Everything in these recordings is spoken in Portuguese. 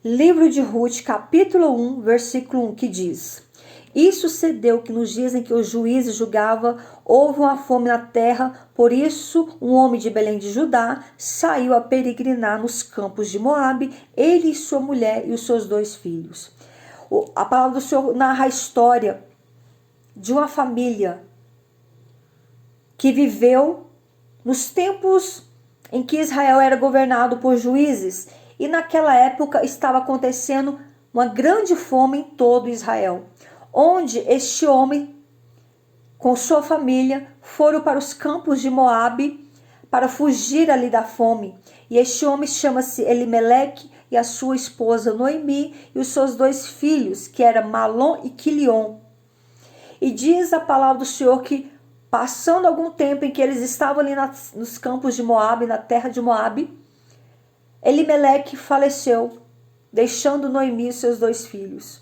Livro de Ruth, capítulo 1, versículo 1, que diz: E sucedeu que nos dias em que os juízes julgavam, houve uma fome na terra, por isso um homem de Belém de Judá saiu a peregrinar nos campos de Moabe, ele e sua mulher e os seus 2 filhos. A palavra do Senhor narra a história de uma família que viveu nos tempos em que Israel era governado por juízes, e naquela época estava acontecendo uma grande fome em todo Israel, onde este homem, com sua família, foram para os campos de Moabe para fugir ali da fome. E este homem chama-se Elimeleque e a sua esposa Noemi e os seus 2 filhos, que eram Malom e Quilion. E diz a palavra do Senhor que, passando algum tempo em que eles estavam ali nos campos de Moabe, na terra de Moabe, Elimeleque faleceu, deixando Noemi e seus 2 filhos.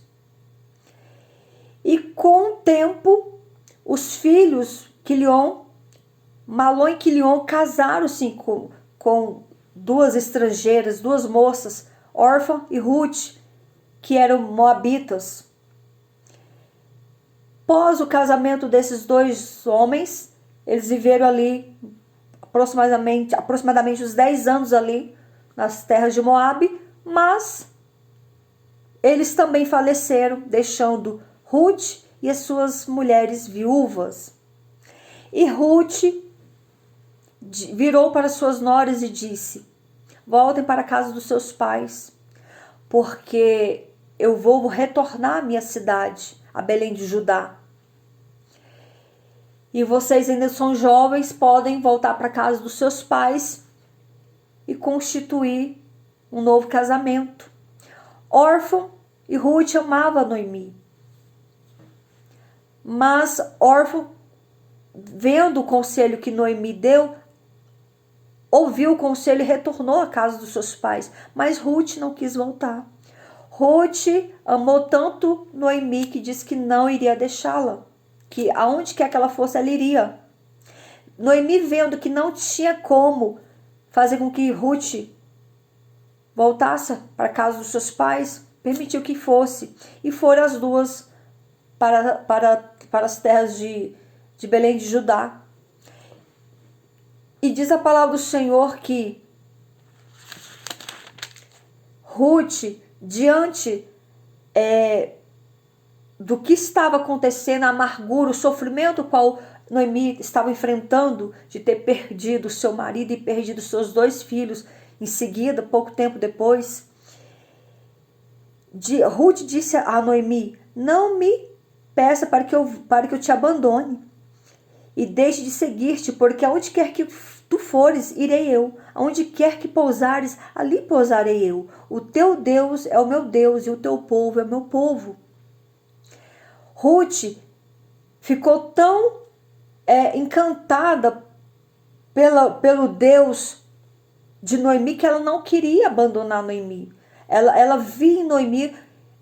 E com o tempo, os filhos Quilion, Malom e Quilion, casaram-se com 2 estrangeiras, 2 moças, Orfa e Ruth, que eram moabitas. Após o casamento desses 2 homens, eles viveram ali aproximadamente uns 10 anos ali nas terras de Moabe, mas eles também faleceram, deixando Ruth e as suas mulheres viúvas. E Ruth virou para suas noras e disse: Voltem para a casa dos seus pais, porque eu vou retornar à minha cidade, a Belém de Judá. E vocês ainda são jovens, podem voltar para a casa dos seus pais e constituir um novo casamento. Orfa e Ruth amavam Noemi. Mas Orfa, vendo o conselho que Noemi deu, ouviu o conselho e retornou à casa dos seus pais. Mas Ruth não quis voltar. Ruth amou tanto Noemi que disse que não iria deixá-la, que aonde quer que ela fosse, ela iria. Noemi, vendo que não tinha como fazer com que Ruth voltasse para a casa dos seus pais, permitiu que fosse. E foram as 2 para as terras de Belém de Judá. E diz a palavra do Senhor que Ruth, diante do que estava acontecendo, a amargura, o sofrimento qual Noemi estava enfrentando de ter perdido seu marido e perdido seus 2 filhos em seguida, pouco tempo depois, Ruth disse a Noemi: Não me peça para que eu te abandone e deixe de seguir-te, porque aonde quer que tu fores, irei eu. Aonde quer que pousares, ali pousarei eu. O teu Deus é o meu Deus e o teu povo é o meu povo. Ruth ficou tão encantada pelo Deus de Noemi que ela não queria abandonar Noemi. Ela via em Noemi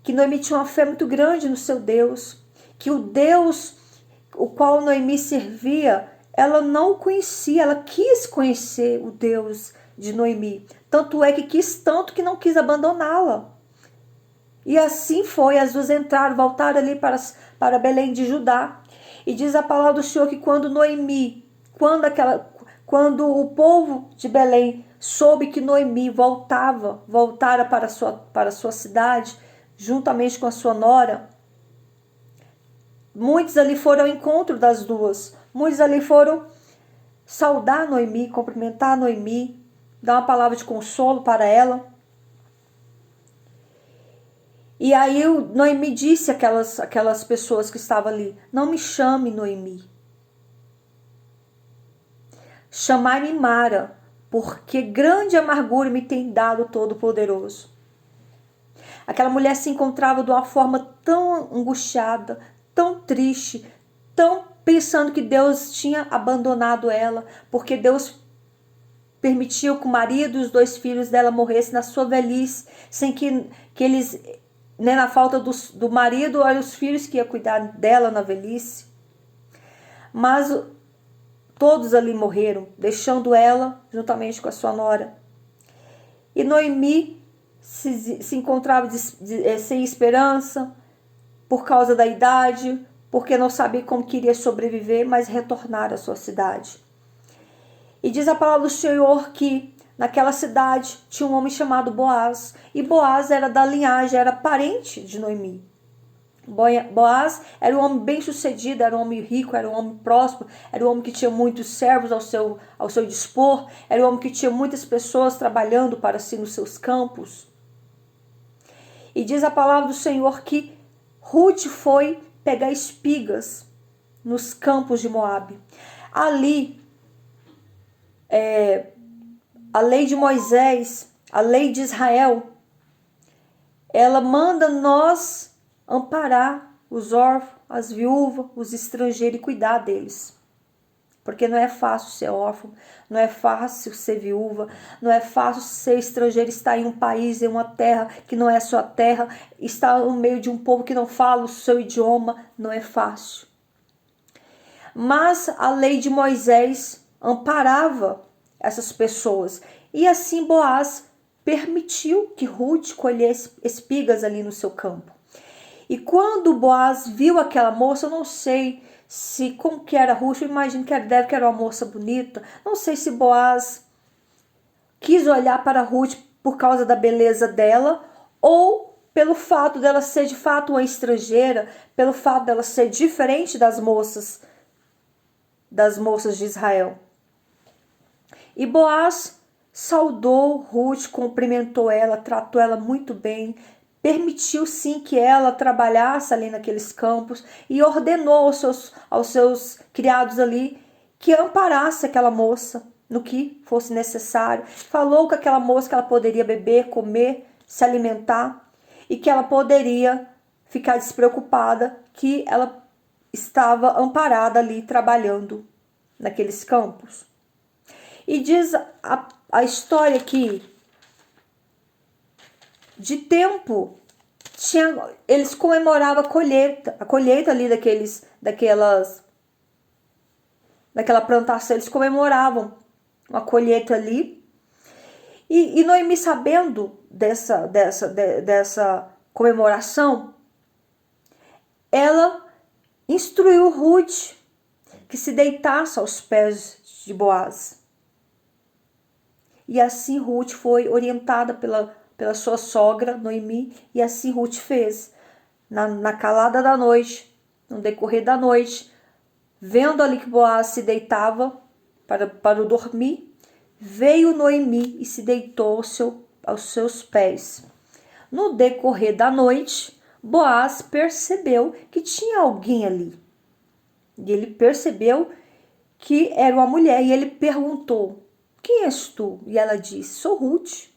que Noemi tinha uma fé muito grande no seu Deus, que o Deus o qual Noemi servia, ela não conhecia, ela quis conhecer o Deus de Noemi. Tanto é que quis tanto que não quis abandoná-la. E assim foi, as 2 entraram, voltaram ali para Belém de Judá. E diz a palavra do Senhor que quando o povo de Belém soube que Noemi voltara para sua cidade, juntamente com a sua nora, muitos ali foram ao encontro das 2. Muitos ali foram saudar Noemi, cumprimentar Noemi, dar uma palavra de consolo para ela. E aí Noemi disse aquelas pessoas que estavam ali: Não me chame Noemi. Chamai-me Mara, porque grande amargura me tem dado o Todo-Poderoso. Aquela mulher se encontrava de uma forma tão angustiada, tão triste, tão pensando que Deus tinha abandonado ela, porque Deus permitiu que o marido e os 2 filhos dela morressem na sua velhice, sem que eles, na falta do marido, eram os filhos que iam cuidar dela na velhice. Mas todos ali morreram, deixando ela juntamente com a sua nora. E Noemi se encontrava sem esperança, por causa da idade, porque não sabia como queria sobreviver, mas retornar à sua cidade. E diz a palavra do Senhor que naquela cidade tinha um homem chamado Boaz, e Boaz era da linhagem, era parente de Noemi. Boaz era um homem bem sucedido, era um homem rico, era um homem próspero, era um homem que tinha muitos servos ao seu dispor, era um homem que tinha muitas pessoas trabalhando para si nos seus campos. E diz a palavra do Senhor que Ruth foi pegar espigas nos campos de Moabe. Ali, a lei de Moisés, a lei de Israel, ela manda nós amparar os órfãos, as viúvas, os estrangeiros e cuidar deles. Porque não é fácil ser órfão, não é fácil ser viúva, não é fácil ser estrangeiro, estar em um país, em uma terra que não é sua terra, estar no meio de um povo que não fala o seu idioma, não é fácil. Mas a lei de Moisés amparava essas pessoas. E assim Boaz permitiu que Ruth colhesse espigas ali no seu campo. E quando Boaz viu aquela moça, eu não sei se como que era Ruth, eu imagino que era uma moça bonita. Não sei se Boaz quis olhar para Ruth por causa da beleza dela ou pelo fato dela ser de fato uma estrangeira, pelo fato dela ser diferente das moças de Israel. E Boaz saudou Ruth, cumprimentou ela, tratou ela muito bem, permitiu sim que ela trabalhasse ali naqueles campos e ordenou aos seus criados ali que amparasse aquela moça no que fosse necessário. Falou com aquela moça que ela poderia beber, comer, se alimentar e que ela poderia ficar despreocupada, que ela estava amparada ali trabalhando naqueles campos. E diz a história que de tempo eles comemoravam a colheita ali daquela plantação, eles comemoravam uma colheita ali. E Noemi, sabendo dessa comemoração, ela instruiu Ruth que se deitasse aos pés de Boaz. E assim Ruth foi orientada pela sua sogra, Noemi, e assim Ruth fez. Na calada da noite, no decorrer da noite, vendo ali que Boaz se deitava para dormir, veio Noemi e se deitou aos seus pés. No decorrer da noite, Boaz percebeu que tinha alguém ali. E ele percebeu que era uma mulher e ele perguntou: quem és tu? E ela disse: sou Ruth,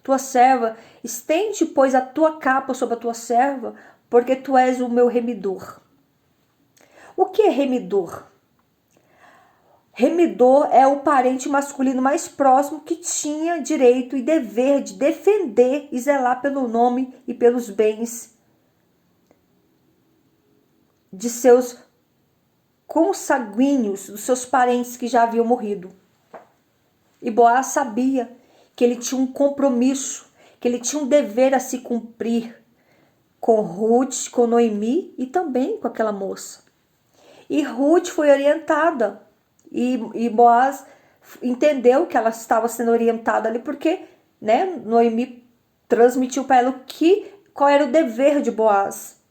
tua serva. Estende, pois, a tua capa sobre a tua serva, porque tu és o meu remidor. O que é remidor? Remidor é o parente masculino mais próximo que tinha direito e dever de defender e zelar pelo nome e pelos bens de seus consanguíneos, dos seus parentes que já haviam morrido. E Boaz sabia que ele tinha um compromisso, que ele tinha um dever a se cumprir com Ruth, com Noemi e também com aquela moça. E Ruth foi orientada e Boaz entendeu que ela estava sendo orientada ali porque, Noemi transmitiu para ela qual era o dever de Boaz.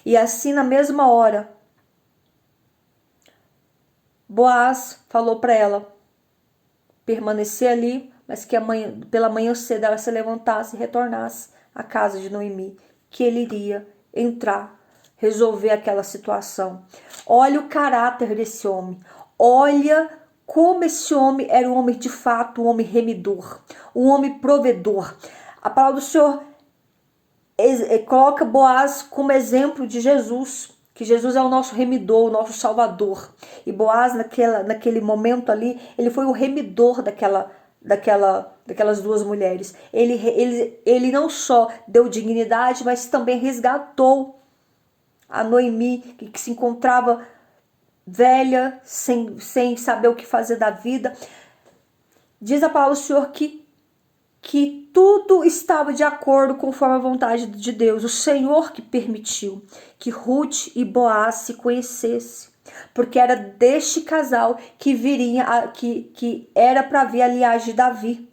E assim, na mesma hora, Boaz falou para ela permanecer ali, mas que pela manhã cedo ela se levantasse e retornasse à casa de Noemi, que ele iria entrar, resolver aquela situação. Olha o caráter desse homem, olha como esse homem era um homem de fato, um homem remidor, um homem provedor. A palavra do Senhor coloca Boaz como exemplo de Jesus, que Jesus é o nosso remidor, o nosso salvador. E Boaz, naquele momento ali, ele foi o remidor daquelas duas mulheres. Ele não só deu dignidade, mas também resgatou a Noemi, que se encontrava velha, sem saber o que fazer da vida. Diz a palavra do Senhor que que tudo estava de acordo conforme a vontade de Deus. O Senhor que permitiu que Ruth e Boaz se conhecessem, porque era deste casal que viria, que era para vir a linhagem de Davi.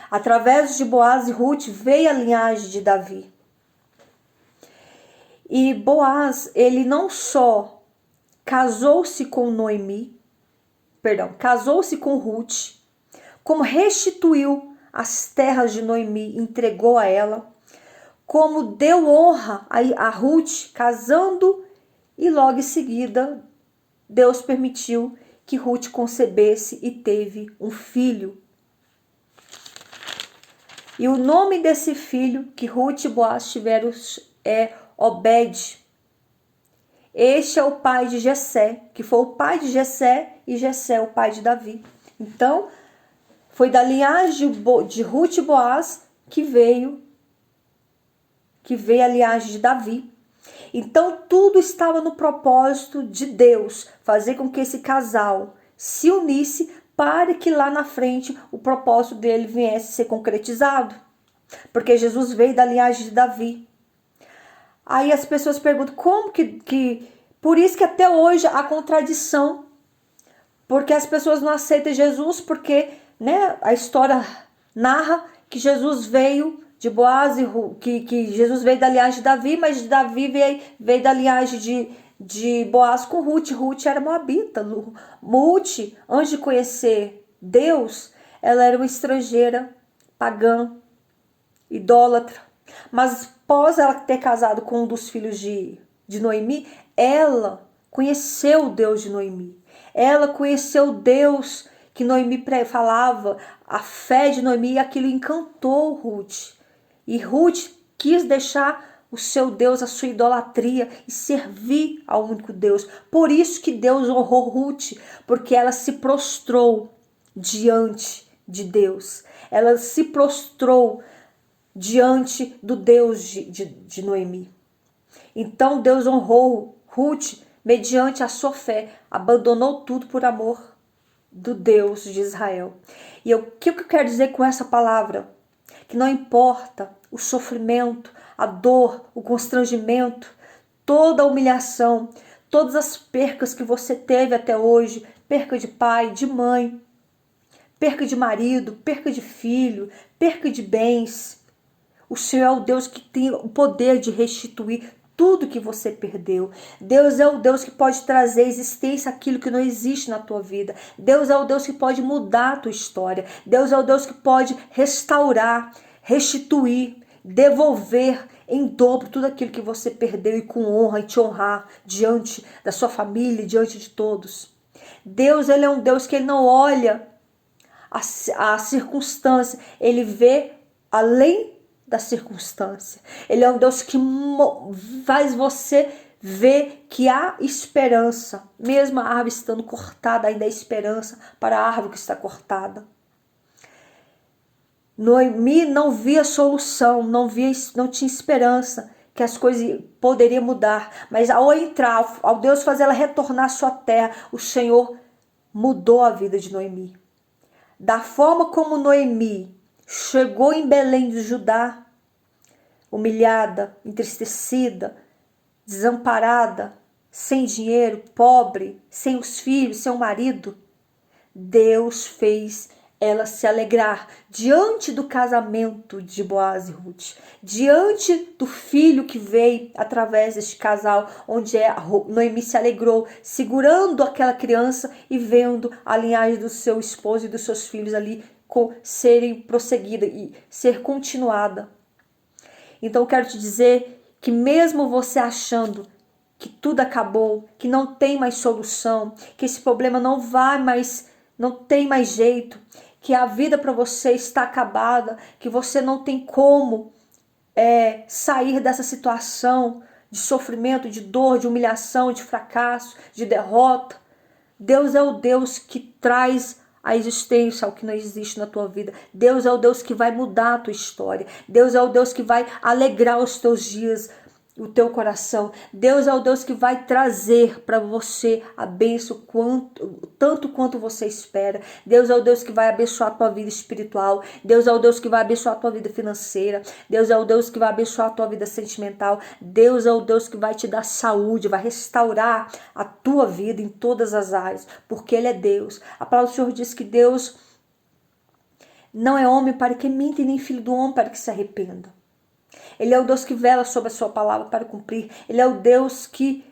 Através de Boaz e Ruth veio a linhagem de Davi. E Boaz, ele não só casou-se com casou-se com Ruth, como restituiu as terras de Noemi, entregou a ela, como deu honra a Ruth casando, e logo em seguida Deus permitiu que Ruth concebesse e teve um filho. E o nome desse filho que Ruth e Boaz tiveram é Obed. Este é o pai de Jessé, que foi o pai de Jessé, e Jessé o pai de Davi. Então, foi da linhagem de Ruth e Boaz que veio a linhagem de Davi. Então, tudo estava no propósito de Deus, fazer com que esse casal se unisse para que lá na frente o propósito dele viesse a ser concretizado. Porque Jesus veio da linhagem de Davi. Aí as pessoas perguntam como que... Por isso que até hoje há contradição. Porque as pessoas não aceitam Jesus, porque, né, a história narra que Jesus veio de Boaz, que Jesus veio da linhagem de Davi, mas Davi veio da linhagem de Boaz com Ruth. Ruth era moabita. Ruth, antes de conhecer Deus, ela era uma estrangeira, pagã, idólatra. Mas após ela ter casado com um dos filhos de Noemi, ela conheceu o Deus de Noemi. Ela conheceu o Deus que Noemi falava, a fé de Noemi, e aquilo encantou Ruth. E Ruth quis deixar o seu Deus, a sua idolatria, e servir ao único Deus. Por isso que Deus honrou Ruth, porque ela se prostrou diante de Deus. Ela se prostrou diante do Deus de Noemi. Então Deus honrou Ruth mediante a sua fé, abandonou tudo por amor do Deus de Israel. E o que eu quero dizer com essa palavra? Que não importa o sofrimento, a dor, o constrangimento, toda a humilhação, todas as percas que você teve até hoje, perca de pai, de mãe, perca de marido, perca de filho, perca de bens. O Senhor é o Deus que tem o poder de restituir tudo que você perdeu. Deus é o Deus que pode trazer à existência aquilo que não existe na tua vida. Deus é o Deus que pode mudar a tua história. Deus é o Deus que pode restaurar, restituir, devolver em dobro tudo aquilo que você perdeu, e com honra, e te honrar diante da sua família, diante de todos. Deus, ele é um Deus que ele não olha a circunstância, ele vê além da circunstância. Ele é um Deus que faz você ver que há esperança. Mesmo a árvore estando cortada, ainda há esperança para a árvore que está cortada. Noemi não via solução, não tinha esperança que as coisas poderiam mudar. Mas ao entrar, ao Deus fazer ela retornar à sua terra, o Senhor mudou a vida de Noemi. Da forma como Noemi chegou em Belém de Judá, humilhada, entristecida, desamparada, sem dinheiro, pobre, sem os filhos, sem o marido, Deus fez ela se alegrar diante do casamento de Boaz e Ruth, diante do filho que veio através deste casal, onde Noemi se alegrou, segurando aquela criança e vendo a linhagem do seu esposo e dos seus filhos ali serem prosseguida e ser continuada. Então eu quero te dizer que mesmo você achando que tudo acabou, que não tem mais solução, que esse problema não tem mais jeito, que a vida para você está acabada, que você não tem como sair dessa situação de sofrimento, de dor, de humilhação, de fracasso, de derrota. Deus é o Deus que traz a existência ao que não existe na tua vida. Deus é o Deus que vai mudar a tua história. Deus é o Deus que vai alegrar os teus dias. o teu coração. Deus é o Deus que vai trazer para você a bênção tanto quanto você espera. Deus é o Deus que vai abençoar a tua vida espiritual. Deus é o Deus que vai abençoar a tua vida financeira. Deus é o Deus que vai abençoar a tua vida sentimental. Deus é o Deus que vai te dar saúde, vai restaurar a tua vida em todas as áreas, porque Ele é Deus. A palavra do Senhor diz que Deus não é homem para que minta, e nem filho do homem para que se arrependa. Ele é o Deus que vela sobre a sua palavra para cumprir. Ele é o Deus que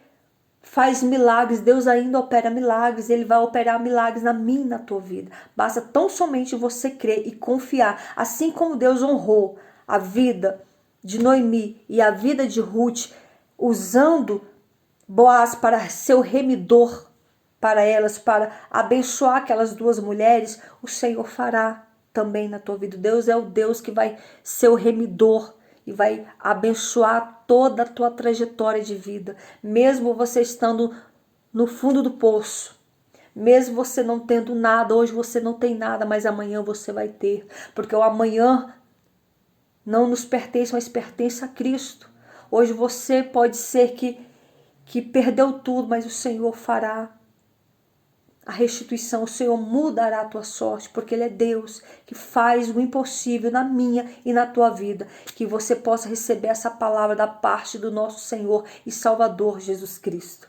faz milagres. Deus ainda opera milagres. Ele vai operar milagres na minha e na tua vida. Basta tão somente você crer e confiar. Assim como Deus honrou a vida de Noemi e a vida de Ruth, usando Boaz para ser o remidor para elas, para abençoar aquelas duas mulheres, o Senhor fará também na tua vida. Deus é o Deus que vai ser o remidor e vai abençoar toda a tua trajetória de vida. Mesmo você estando no fundo do poço, mesmo você não tendo nada, hoje você não tem nada, mas amanhã você vai ter. Porque o amanhã não nos pertence, mas pertence a Cristo. Hoje você pode ser que perdeu tudo, mas o Senhor fará a restituição, o Senhor mudará a tua sorte, porque Ele é Deus que faz o impossível na minha e na tua vida, que você possa receber essa palavra da parte do nosso Senhor e Salvador Jesus Cristo.